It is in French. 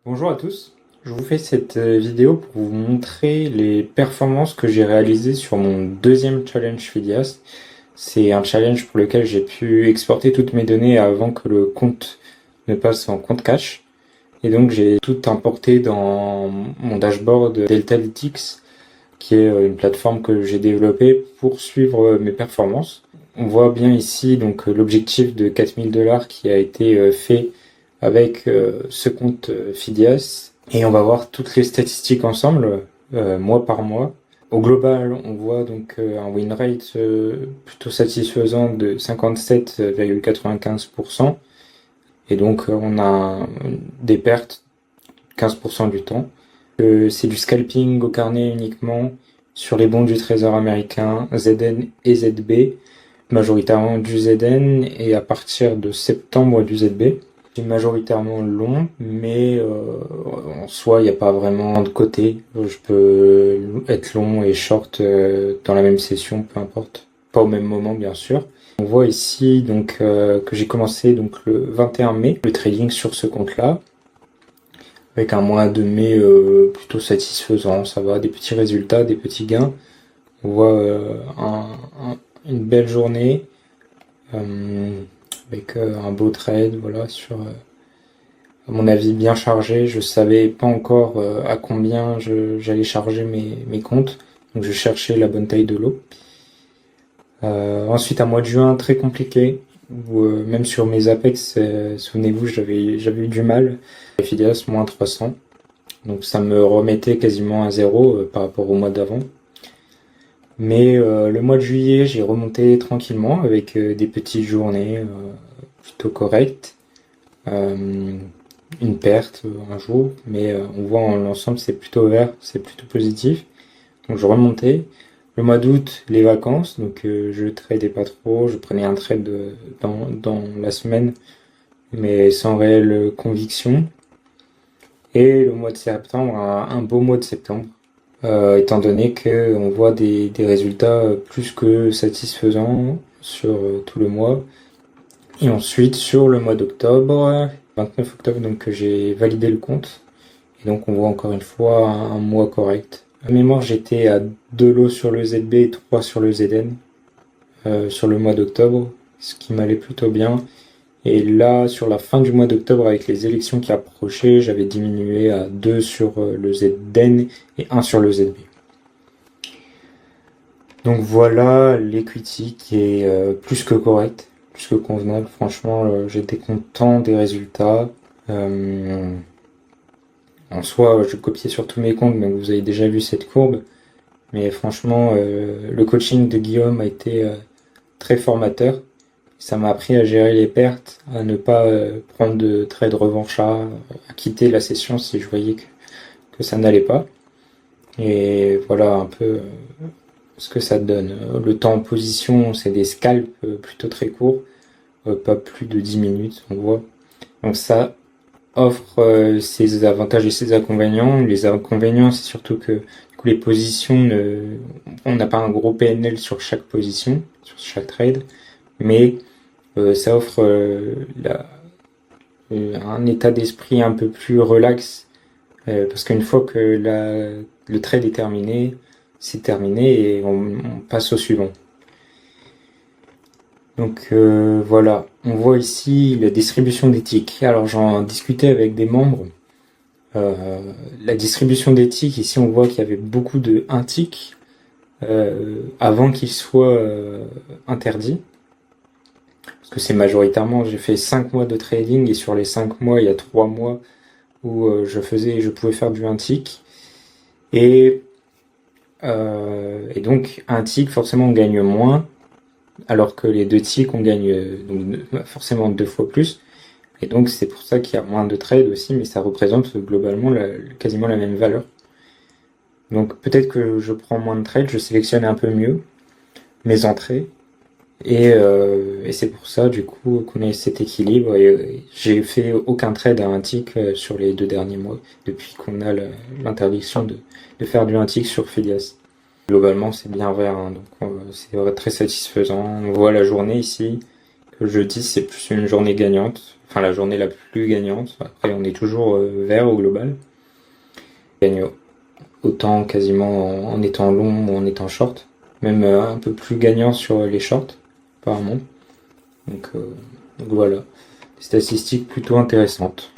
Bonjour à tous, je vous fais cette vidéo pour vous montrer les performances que j'ai réalisées sur mon deuxième challenge Phidias. C'est un challenge pour lequel j'ai pu exporter toutes mes données avant que le compte ne passe en compte cache. Et donc j'ai tout importé dans mon dashboard Deltalytics, qui est une plateforme que j'ai développée pour suivre mes performances. On voit bien ici donc l'objectif de 4 000 $ qui a été fait avec ce compte Phidias, et on va voir toutes les statistiques ensemble, mois par mois. Au global, on voit donc un win rate plutôt satisfaisant de 57,95%, et donc on a des pertes 15% du temps. C'est du scalping au carnet uniquement sur les bons du Trésor américain, ZN et ZB, majoritairement du ZN et à partir de septembre du ZB. C'est majoritairement long, mais en soi, il n'y a pas vraiment de côté. Je peux être long et short dans la même session, peu importe. Pas au même moment, bien sûr. On voit ici donc que j'ai commencé donc le 21 mai le trading sur ce compte-là, avec un mois de mai plutôt satisfaisant. Ça va, des petits résultats, des petits gains. On voit une belle journée. Avec un beau trade, voilà, sur, à mon avis, bien chargé. Je savais pas encore à combien j'allais charger mes comptes, donc je cherchais la bonne taille de lot. Ensuite, un mois de juin très compliqué, où même sur mes Apex, souvenez-vous, j'avais eu du mal. Phidias, moins 300, donc ça me remettait quasiment à zéro par rapport au mois d'avant. Mais le mois de juillet, j'ai remonté tranquillement avec des petites journées plutôt correctes. Une perte un jour, mais on voit en l'ensemble c'est plutôt vert, c'est plutôt positif. Donc je remontais. Le mois d'août, les vacances, donc je tradais pas trop, je prenais un trade dans la semaine, mais sans réelle conviction. Et le mois de septembre, un beau mois de septembre, étant donné qu'on voit des résultats plus que satisfaisants sur tout le mois. Et ensuite, sur le mois d'octobre, 29 octobre, donc j'ai validé le compte. Et donc on voit encore une fois un mois correct. À mémoire, j'étais à 2 lots sur le ZB et 3 sur le ZN sur le mois d'octobre, ce qui m'allait plutôt bien. Et là, sur la fin du mois d'octobre, avec les élections qui approchaient, j'avais diminué à 2 sur le ZN et 1 sur le ZB. Donc voilà, l'equity qui est plus que correct, plus que convenable. Franchement, j'étais content des résultats. En soi, je copiais sur tous mes comptes, donc vous avez déjà vu cette courbe. Mais franchement, le coaching de Guillaume a été très formateur. Ça m'a appris à gérer les pertes, à ne pas prendre de trade revanchards, à quitter la session si je voyais que ça n'allait pas. Et voilà un peu ce que ça donne. Le temps en position, c'est des scalps plutôt très courts, pas plus de 10 minutes, on voit. Donc ça offre ses avantages et ses inconvénients. Les inconvénients, c'est surtout que du coup, les positions, on n'a pas un gros PNL sur chaque position, sur chaque trade, mais ça offre un état d'esprit un peu plus relax, parce qu'une fois que le trade est terminé, c'est terminé et on passe au suivant. Donc voilà, on voit ici la distribution des ticks. Alors j'en discutais avec des membres. La distribution des ticks, ici on voit qu'il y avait beaucoup de 1 tick avant qu'il soit interdit. Parce que c'est majoritairement, j'ai fait 5 mois de trading et sur les 5 mois, il y a 3 mois où je pouvais faire du 1 tick. Et donc 1 tick, forcément on gagne moins, alors que les 2 ticks on gagne donc forcément 2 fois plus. Et donc c'est pour ça qu'il y a moins de trades aussi, mais ça représente globalement quasiment la même valeur. Donc peut-être que je prends moins de trades, je sélectionne un peu mieux mes entrées. Et c'est pour ça du coup qu'on a cet équilibre. Et j'ai fait aucun trade à 1 tick sur les 2 derniers mois, depuis qu'on a l'interdiction de faire du 1 tick sur Phidias. Globalement c'est bien vert, hein, donc c'est très satisfaisant. On voit la journée ici, Jeudi, c'est plus une journée gagnante, enfin la journée la plus gagnante. Après, on est toujours vert au global. On gagne autant quasiment en étant long ou en étant short, même un peu plus gagnant sur les shorts, apparemment. Donc voilà, statistiques plutôt intéressantes.